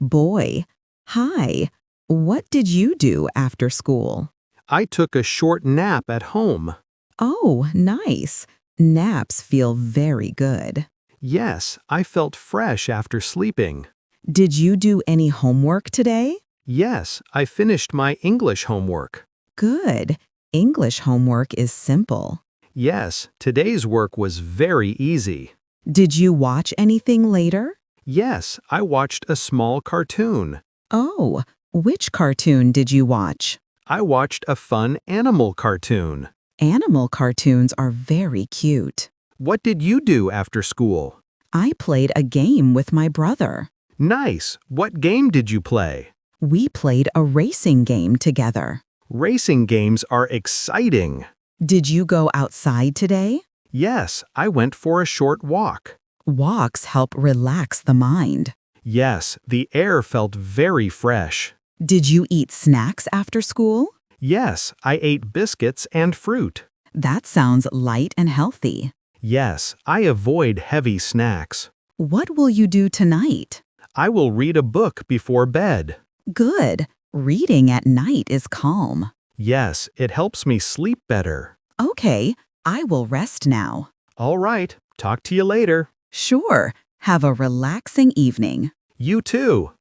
Boy, hi. What did you do after school? I took a short nap at home. Oh, nice. Naps feel very good. Yes, I felt fresh after sleeping. Did you do any homework today? Yes, I finished my English homework. Good. English homework is simple. Yes, today's work was very easy. Did you watch anything later? Yes, I watched a small cartoon. Oh, which cartoon did you watch? I watched a fun animal cartoon. Animal cartoons are very cute. What did you do after school? I played a game with my brother. Nice. What game did you play? We played a racing game together. Racing games are exciting. Did you go outside today? Yes, I went for a short walk. Walks help relax the mind. Yes, the air felt very fresh. Did you eat snacks after school? Yes, I ate biscuits and fruit. That sounds light and healthy. Yes, I avoid heavy snacks. What will you do tonight? I will read a book before bed. Good. Reading at night is calm. Yes, it helps me sleep better. Okay, I will rest now. All right, talk to you later. Sure. Have a relaxing evening. You too.